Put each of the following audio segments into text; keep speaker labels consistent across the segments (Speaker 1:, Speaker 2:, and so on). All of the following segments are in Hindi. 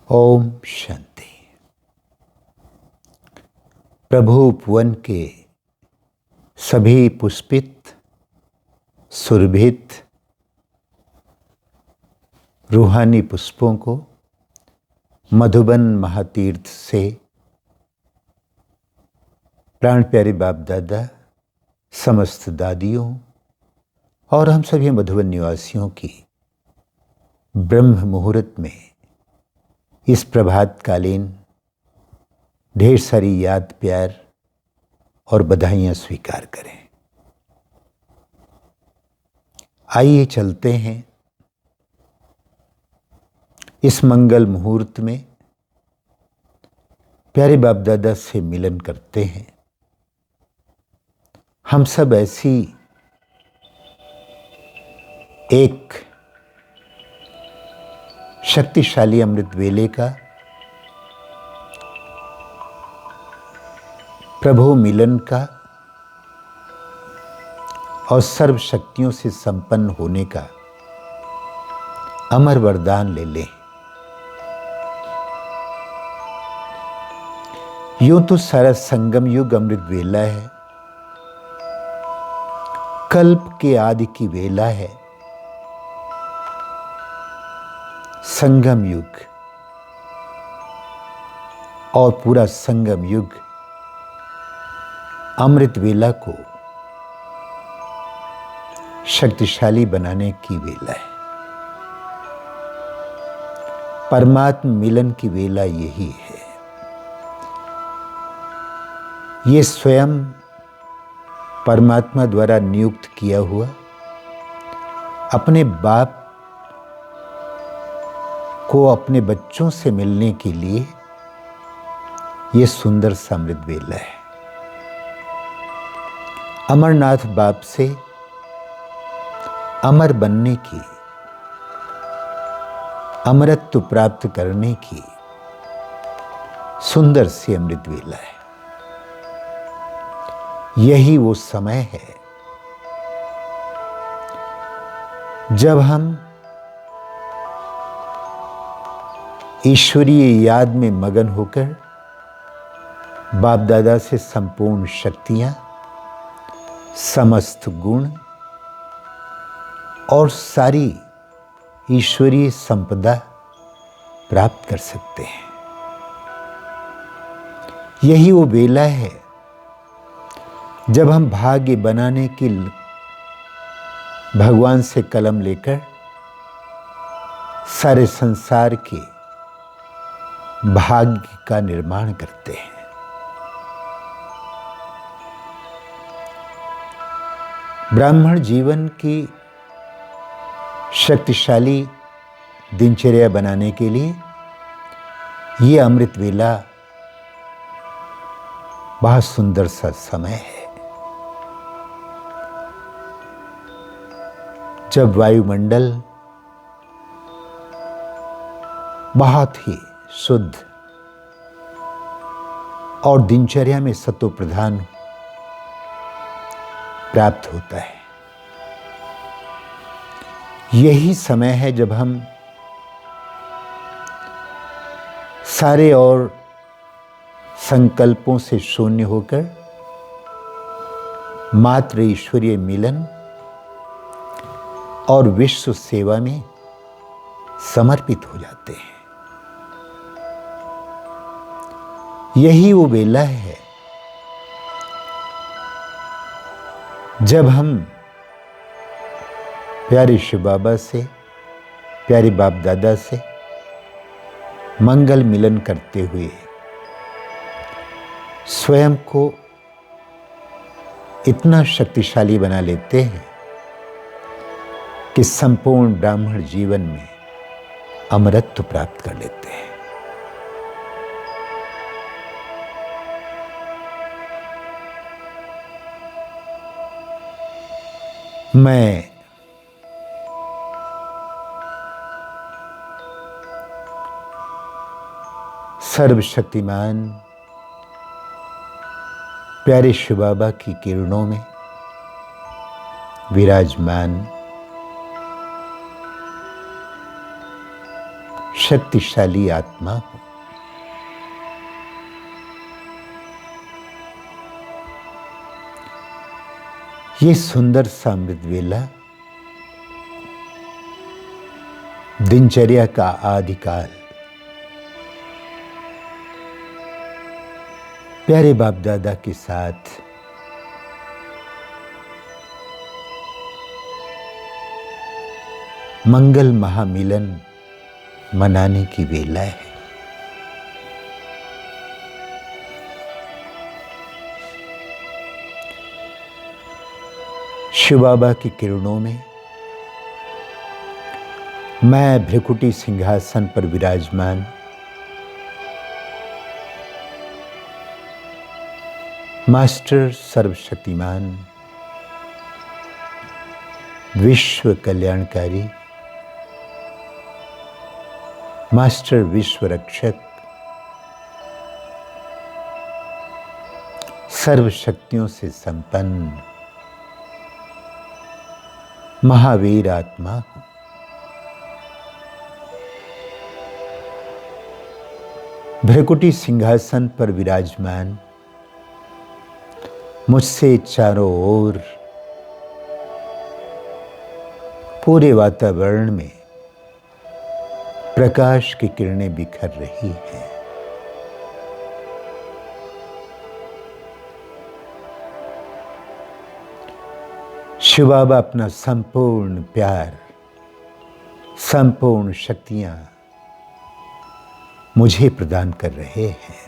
Speaker 1: ओम शांति। प्रभु उपवन के सभी पुष्पित, सुरभित रूहानी पुष्पों को मधुबन महातीर्थ से प्राण प्यारे बाप दादा, समस्त दादियों और हम सभी मधुबन निवासियों की ब्रह्म मुहूर्त में इस प्रभातकालीन ढेर सारी याद, प्यार और बधाइयाँ स्वीकार करें। आइए चलते हैं इस मंगल मुहूर्त में, प्यारे बाप दादा से मिलन करते हैं। हम सब ऐसी एक शक्तिशाली अमृत वेले का प्रभु मिलन का और सर्व शक्तियों से संपन्न होने का अमर वरदान ले लें। यूं तो सारा संगम युग अमृत वेला है, कल्प के आदि की वेला है। संगम युग और पूरा संगम युग अमृत वेला को शक्तिशाली बनाने की वेला है। परमात्म मिलन की वेला यही है। ये स्वयं परमात्मा द्वारा नियुक्त किया हुआ अपने बाप को अपने बच्चों से मिलने के लिए ये सुंदर सा अमृत वेला है। अमरनाथ बाप से अमर बनने की, अमरत्व प्राप्त करने की सुंदर सी अमृत वेला है। यही वो समय है जब हम ईश्वरीय याद में मगन होकर बाप दादा से संपूर्ण शक्तियां, समस्त गुण और सारी ईश्वरीय संपदा प्राप्त कर सकते हैं। यही वो वेला है जब हम भाग्य बनाने की भगवान से कलम लेकर सारे संसार के भाग्य का निर्माण करते हैं। ब्राह्मण जीवन की शक्तिशाली दिनचर्या बनाने के लिए ये अमृत वेला बहुत सुंदर सा समय है, जब वायुमंडल बहुत ही शुद्ध और दिनचर्या में सत्व प्रधान प्राप्त होता है। यही समय है जब हम सारे और संकल्पों से शून्य होकर मात्र ईश्वरीय मिलन और विश्व सेवा में समर्पित हो जाते हैं। यही वो वेला है जब हम प्यारे शिव बाबा से, प्यारे बाप दादा से मंगल मिलन करते हुए स्वयं को इतना शक्तिशाली बना लेते हैं कि संपूर्ण ब्राह्मण जीवन में अमरत्व प्राप्त कर लेते हैं। मैं सर्वशक्तिमान प्यारे शिव बाबा की किरणों में विराजमान शक्तिशाली आत्मा हूं। ये सुंदर सा अमृत वेला दिनचर्या का आदिकाल प्यारे बाप दादा के साथ मंगल महामिलन मनाने की वेला है। शिव बाबा की किरणों में मैं भ्रिकुटी सिंहासन पर विराजमान मास्टर सर्वशक्तिमान विश्व कल्याणकारी मास्टर विश्व रक्षक सर्व शक्तियों से संपन्न महावीर आत्मा हूं। भ्रिकुटी सिंहासन पर विराजमान मुझसे चारों ओर पूरे वातावरण में प्रकाश की किरणें बिखर रही हैं। शिव बाबा अपना संपूर्ण प्यार, संपूर्ण शक्तियां मुझे प्रदान कर रहे हैं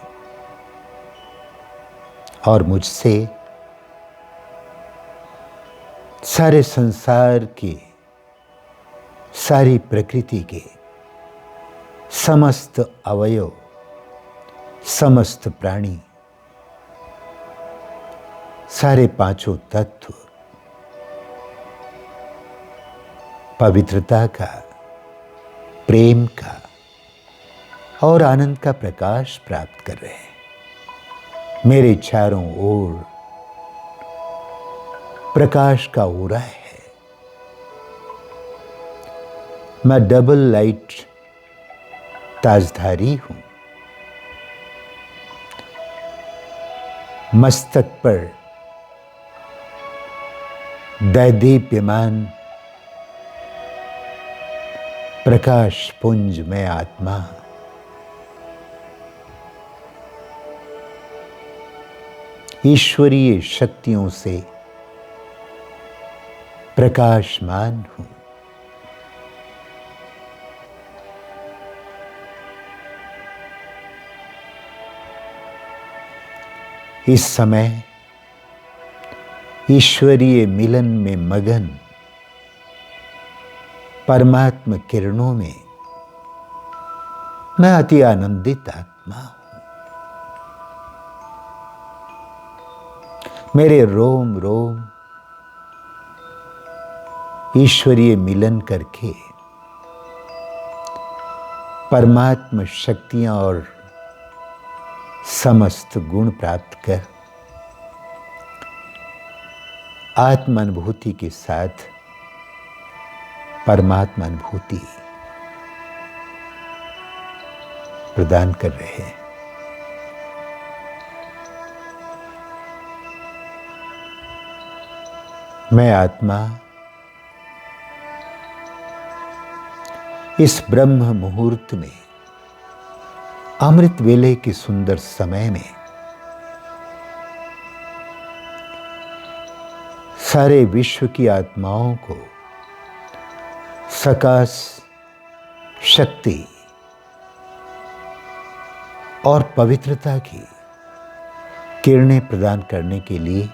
Speaker 1: और मुझसे सारे संसार के, सारी प्रकृति के समस्त अवयव, समस्त प्राणी, सारे पांचों तत्व पवित्रता का, प्रेम का और आनंद का प्रकाश प्राप्त कर रहे हैं। मेरे चारों ओर प्रकाश का ओरा है। मैं डबल लाइट ताजधारी हूं। मस्तक पर दैदीप्यमान प्रकाश पुंज में आत्मा, ईश्वरीय शक्तियों से प्रकाशमान हूं। इस समय ईश्वरीय मिलन में मगन परमात्मा किरणों में मैं अति आनंदित आत्मा हूं। मेरे रोम रोम ईश्वरीय मिलन करके परमात्मा शक्तियां और समस्त गुण प्राप्त कर आत्मानुभूति के साथ परमात्मा अनुभूति प्रदान कर रहे हैं। मैं आत्मा इस ब्रह्म मुहूर्त में, अमृत वेले के सुंदर समय में सारे विश्व की आत्माओं को सकाश, शक्ति और पवित्रता की किरणें प्रदान करने के लिए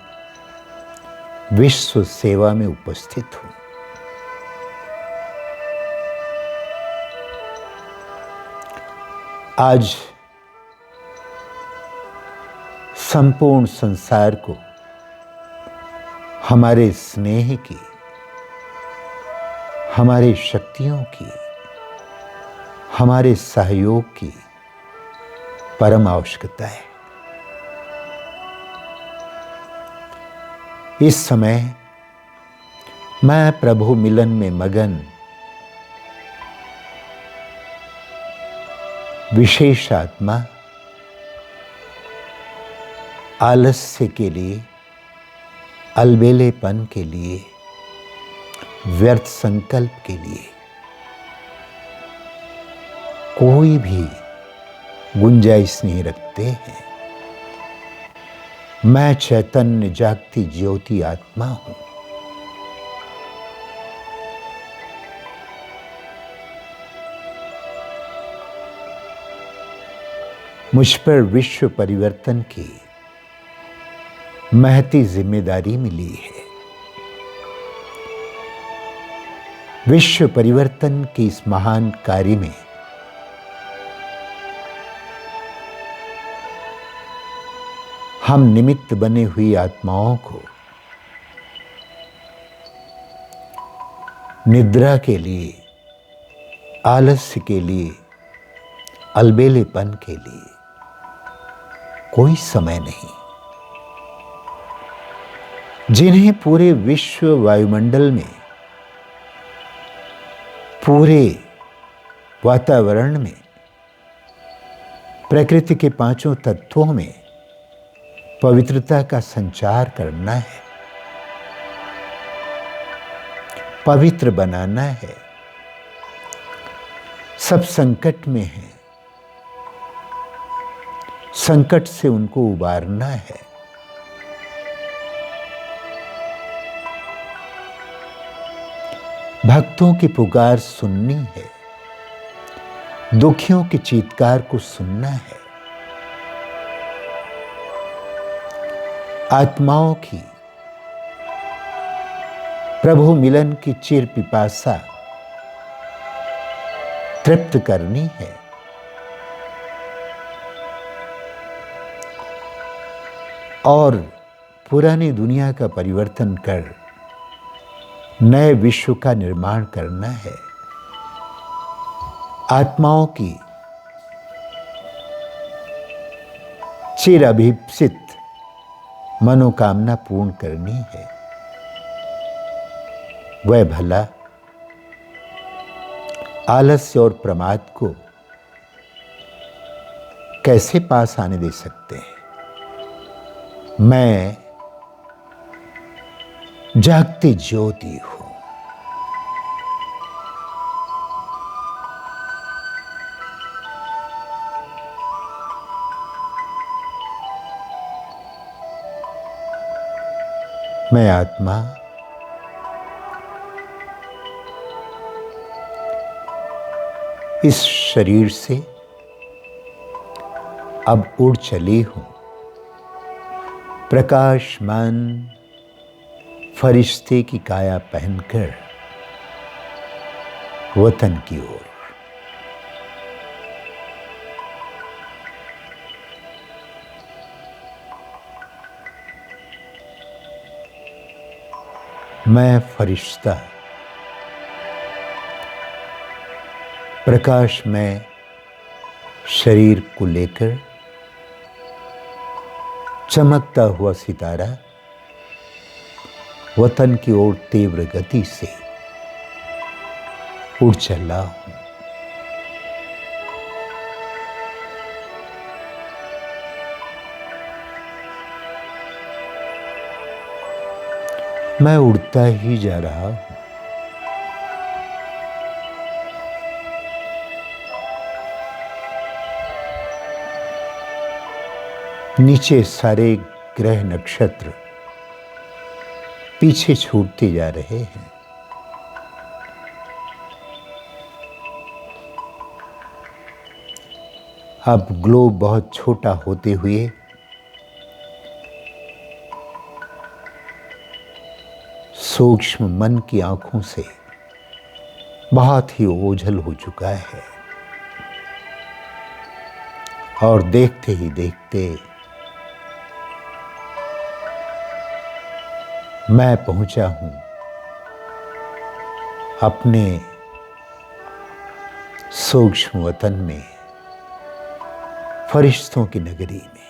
Speaker 1: विश्व सेवा में उपस्थित हूं। आज संपूर्ण संसार को हमारे स्नेह की, हमारे शक्तियों की, हमारे सहयोग की परम आवश्यकता है। इस समय मैं प्रभु मिलन में मगन विशेष आत्मा आलस्य के लिए, अलबेलेपन के लिए, व्यर्थ संकल्प के लिए कोई भी गुंजाइश नहीं रखते हैं। मैं चैतन्य जागती ज्योति आत्मा हूं। मुझ पर विश्व परिवर्तन की महती जिम्मेदारी मिली है। विश्व परिवर्तन के इस महान कार्य में हम निमित्त बने हुई आत्माओं को निद्रा के लिए, आलस्य के लिए, अलबेलेपन के लिए कोई समय नहीं। जिन्हें पूरे विश्व वायुमंडल में, पूरे वातावरण में, प्रकृति के पांचों तत्वों में पवित्रता का संचार करना है, पवित्र बनाना है। सब संकट में है, संकट से उनको उबारना है। भक्तों की पुकार सुननी है, दुखियों की चीत्कार को सुनना है। आत्माओं की प्रभु मिलन की चिर पिपासा तृप्त करनी है। और पुरानी दुनिया का परिवर्तन कर नए विश्व का निर्माण करना है। आत्माओं की चिर अभिप्सित मनोकामना पूर्ण करनी है। वह भला आलस्य और प्रमाद को कैसे पास आने दे सकते हैं। मैं जागती ज्योति हूं। मैं आत्मा इस शरीर से अब उड़ चली हूं, प्रकाशमान फरिश्ते की काया पहनकर वतन की ओर। मैं फरिश्ता प्रकाश में शरीर को लेकर चमकता हुआ सितारा वतन की ओर तीव्र गति से उड़ चला हूं। मैं उड़ता ही जा रहा हूं। नीचे सारे ग्रह नक्षत्र पीछे छूटते जा रहे हैं। अब ग्लोब बहुत छोटा होते हुए सूक्ष्म मन की आंखों से बहुत ही ओझल हो चुका है। और देखते ही देखते मैं पहुंचा हूं अपने सूक्ष्म वतन में, फरिश्तों की नगरी में।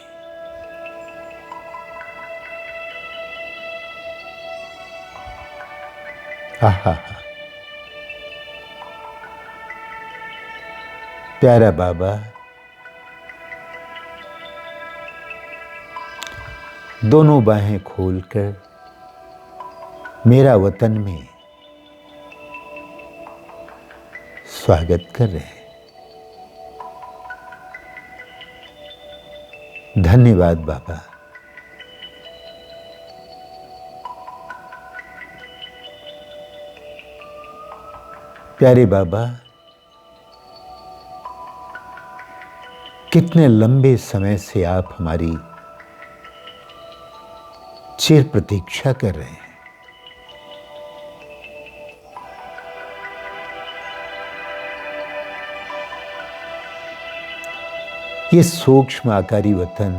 Speaker 1: आहा, प्यारा बाबा दोनों बाहें खोलकर मेरा वतन में स्वागत कर रहे हैं। धन्यवाद बाबा। प्यारे बाबा, कितने लंबे समय से आप हमारी चिर प्रतीक्षा कर रहे हैं। ये सूक्ष्म आकारी वतन,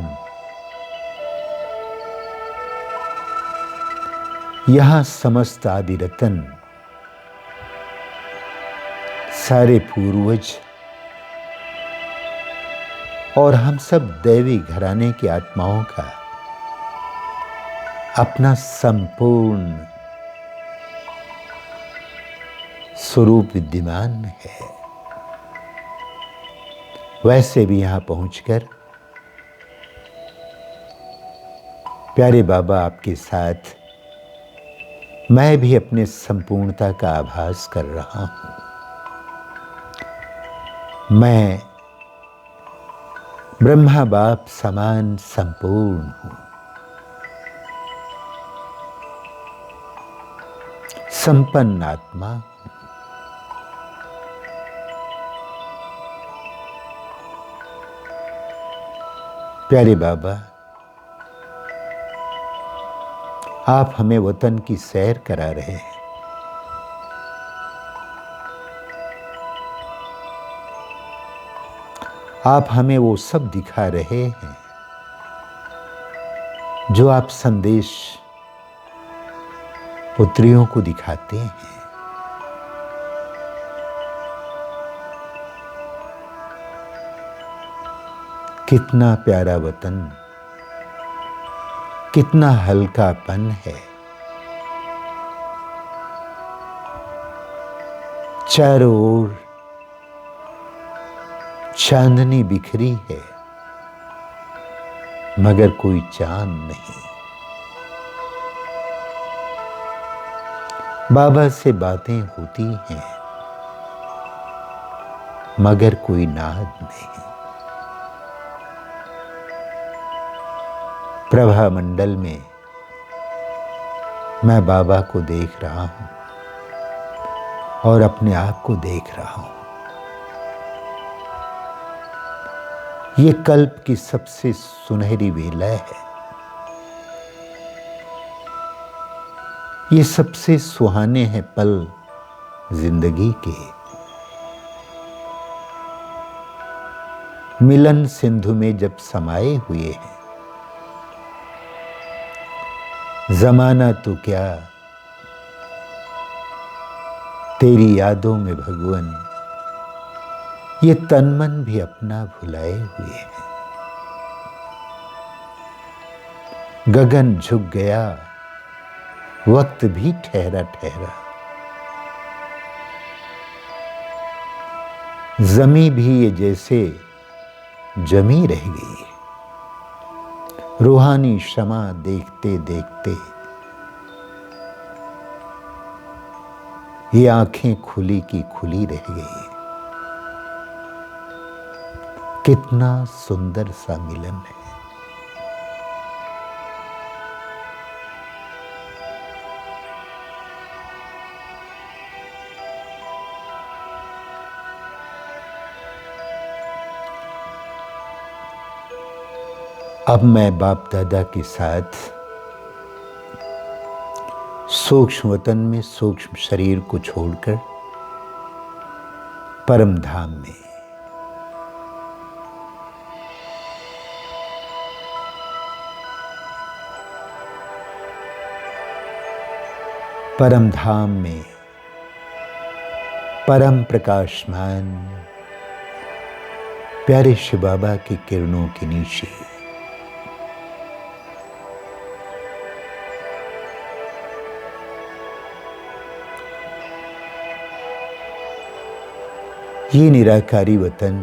Speaker 1: यहां समस्त आदि रतन, सारे पूर्वज और हम सब दैवी घराने की आत्माओं का अपना संपूर्ण स्वरूप विद्यमान है। वैसे भी यहां पहुंचकर प्यारे बाबा, आपके साथ मैं भी अपने संपूर्णता का आभास कर रहा हूं। मैं ब्रह्मा बाप समान संपूर्ण हूं, संपन्न आत्मा। प्यारे बाबा, आप हमें वतन की सैर करा रहे हैं। आप हमें वो सब दिखा रहे हैं जो आप संदेश पुत्रियों को दिखाते हैं। कितना प्यारा वतन, कितना हल्कापन है। चारों ओर चांदनी बिखरी है, मगर कोई चांद नहीं। बाबा से बातें होती हैं, मगर कोई नाद नहीं। प्रभा मंडल में मैं बाबा को देख रहा हूं और अपने आप को देख रहा हूं। ये कल्प की सबसे सुनहरी वेला है। ये सबसे सुहाने हैं पल जिंदगी के। मिलन सिंधु में जब समाये हुए हैं, जमाना तो क्या, तेरी यादों में भगवन ये तन मन भी अपना भुलाए हुए हैं। गगन झुक गया, वक्त भी ठहरा ठहरा, जमी भी ये जैसे जमी रह गई। रूहानी शमा देखते देखते ये आंखें खुली की खुली रह गई। कितना सुंदर सा मिलन है। अब मैं बाप दादा के साथ सूक्ष्म वतन में सूक्ष्म शरीर को छोड़कर परम धाम में, परम धाम में परम प्रकाशमान प्यारे शिव बाबा की किरणों के नीचे ये निराकारी वतन,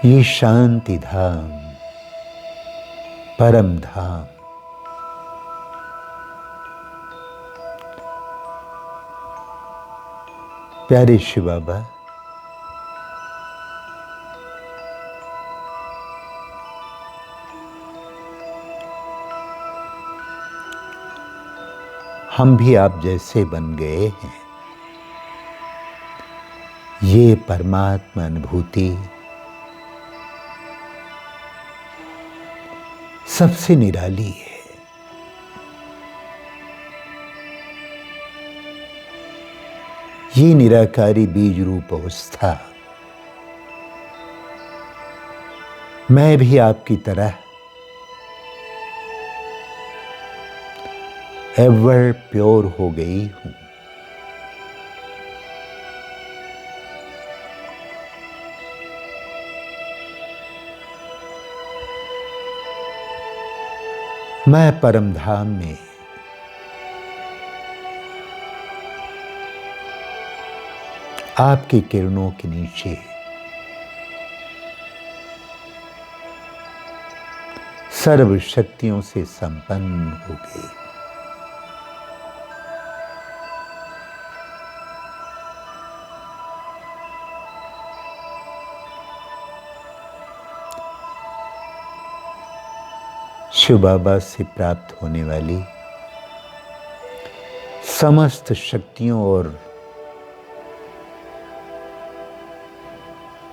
Speaker 1: ये शांति धाम, परम धाम, प्यारे शिव बाबा, हम भी आप जैसे बन गए हैं। ये परमात्मा अनुभूति सबसे निराली है। ये निराकारी बीज रूप अवस्था मैं भी आपकी तरह एवर प्योर हो गई हूं। मैं परम धाम में आपकी किरणों के नीचे सर्व शक्तियों से संपन्न हो गई। शिव बाबा से प्राप्त होने वाली समस्त शक्तियों और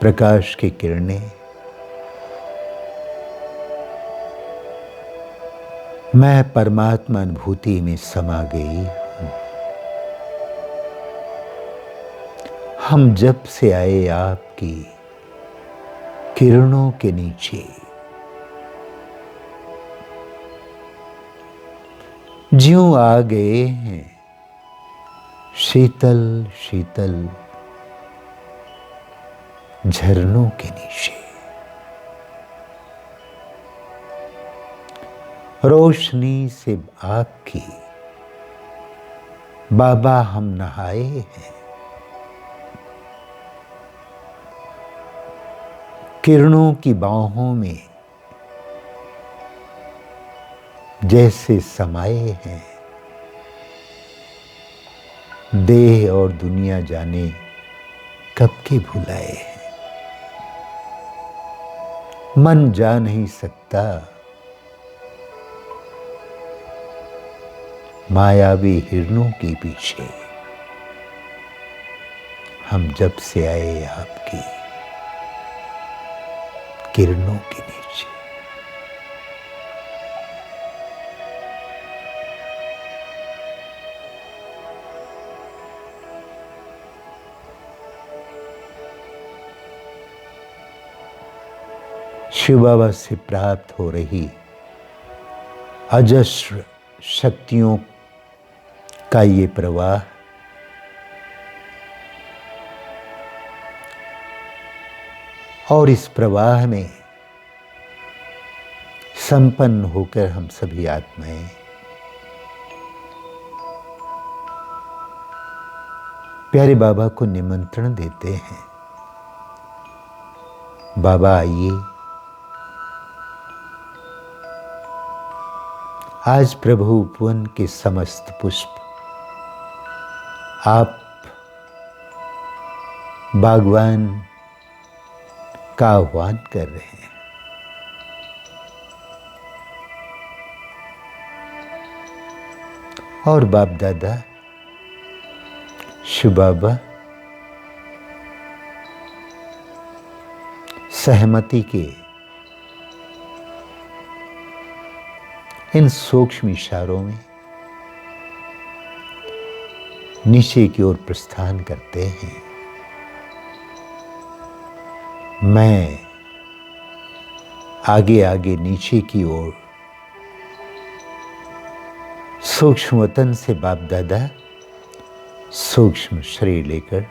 Speaker 1: प्रकाश की किरणें मैं परमात्मा अनुभूति में समा गई हूं। हम जब से आए आपकी किरणों के नीचे, ज्यों आ गए हैं शीतल शीतल झरनों के नीचे। रोशनी से आपकी बाबा हम नहाए हैं। किरणों की बाहों में जैसे समाये हैं। देह और दुनिया जाने कब के भुलाए हैं। मन जा नहीं सकता मायावी हिरणों के पीछे। हम जब से आए आपकी किरणों के नीचे। शिव बाबा से प्राप्त हो रही अजस्र शक्तियों का ये प्रवाह और इस प्रवाह में संपन्न होकर हम सभी आत्माएं प्यारे बाबा को निमंत्रण देते हैं। बाबा आइए, आज प्रभु उपवन के समस्त पुष्प आप बागवान का आह्वान कर रहे हैं। और बाप दादा शिव बाबा सहमति के इन सूक्ष्म इशारों में नीचे की ओर प्रस्थान करते हैं। मैं आगे आगे नीचे की ओर सूक्ष्म वतन से बाप दादा सूक्ष्म शरीर लेकर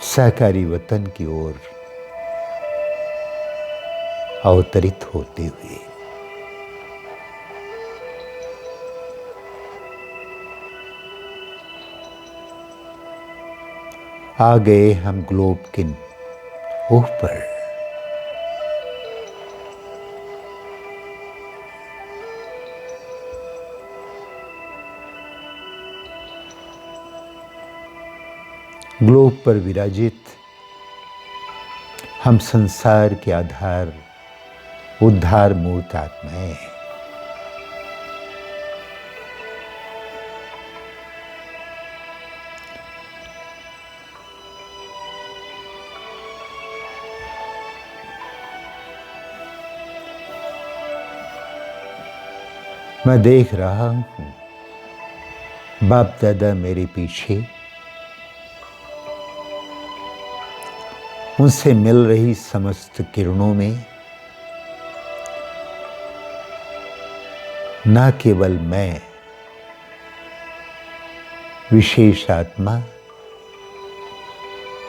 Speaker 1: साकारी वतन की ओर अवतरित होते हुए आ गए हम ग्लोब के ऊपर। ग्लोब पर विराजित हम संसार के आधार उद्धार मूर्त आत्माएं हैं। मैं देख रहा हूं बाप दादा मेरे पीछे उनसे मिल रही समस्त किरणों में न केवल मैं विशेष आत्मा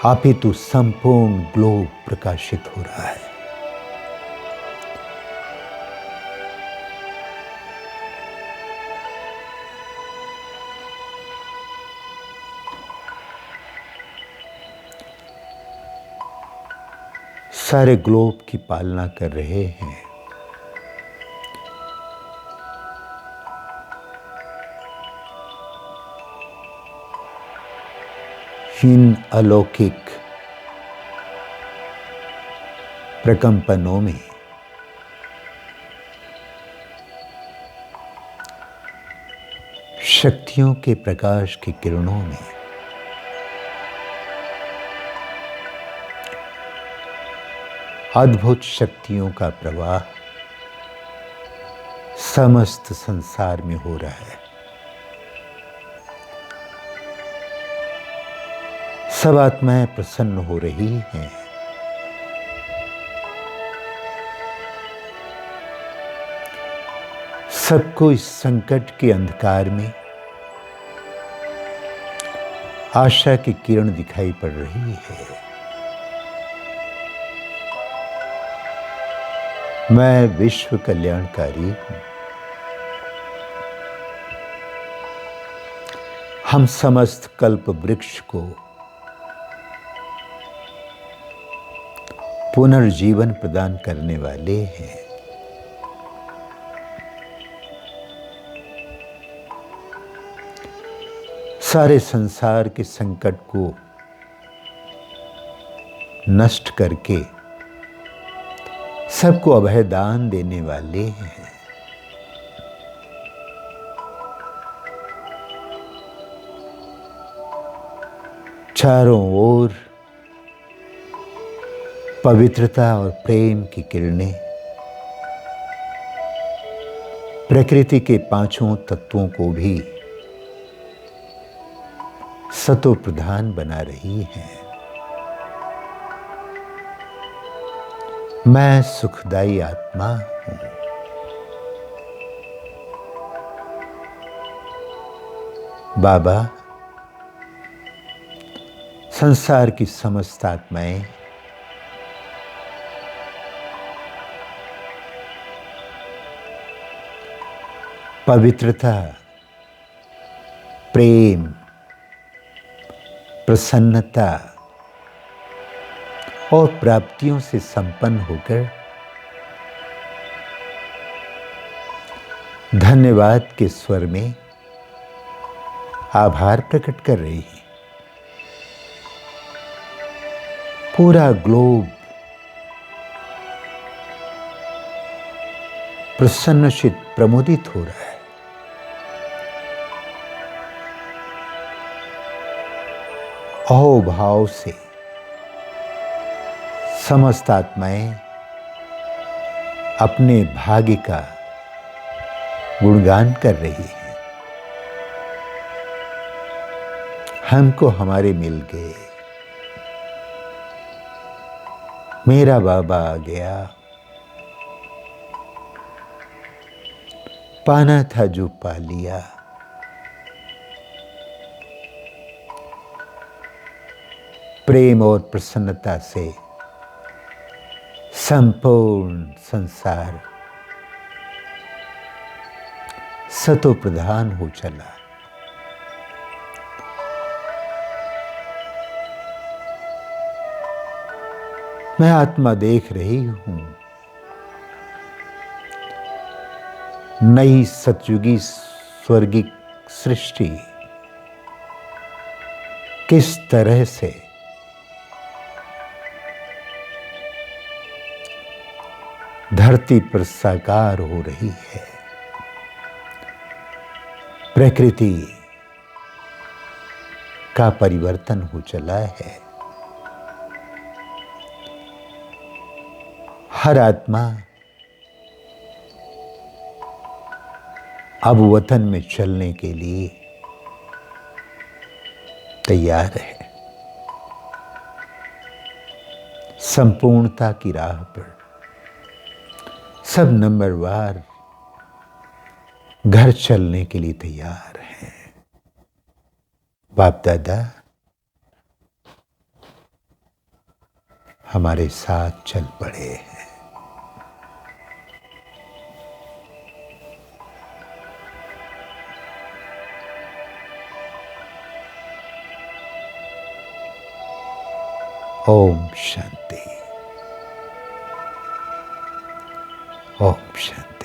Speaker 1: अपितु संपूर्ण ग्लोब प्रकाशित हो रहा है। सारे ग्लोब की पालना कर रहे हैं। इन अलौकिक प्रकंपनों में शक्तियों के प्रकाश की किरणों में अद्भुत शक्तियों का प्रवाह समस्त संसार में हो रहा है। सब आत्माएं प्रसन्न हो रही हैं। सबको इस संकट के अंधकार में आशा की किरण दिखाई पड़ रही है। मैं विश्व कल्याणकारी हूं। हम समस्त कल्प वृक्ष को पुनर्जीवन प्रदान करने वाले हैं। सारे संसार के संकट को नष्ट करके सबको अभय दान देने वाले हैं। चारों ओर पवित्रता और प्रेम की किरणें प्रकृति के पांचों तत्वों को भी सतो प्रधान बना रही हैं। मैं सुखदायी आत्मा हूं। बाबा संसार की समस्त आत्माएं पवित्रता, प्रेम, प्रसन्नता और प्राप्तियों से संपन्न होकर धन्यवाद के स्वर में आभार प्रकट कर रही है। पूरा ग्लोब प्रसन्नचित प्रमोदित हो रहा है। अहोभाव से समस्त आत्माएं अपने भाग्य का गुणगान कर रही हैं। हमको हमारे मिल गए। मेरा बाबा आ गया। पाना था जो पा लिया। प्रेम और प्रसन्नता से संपूर्ण संसार सतो प्रधान हो चला। मैं आत्मा देख रही हूं नई सतयुगी स्वर्गिक सृष्टि किस तरह से धरती पर साकार हो रही है। प्रकृति का परिवर्तन हो चला है। हर आत्मा अब वतन में चलने के लिए तैयार है। संपूर्णता की राह पर सब नंबरवार घर चलने के लिए तैयार हैं। बाप दादा हमारे साथ चल पड़े हैं। ओम शांति। ओम शांति।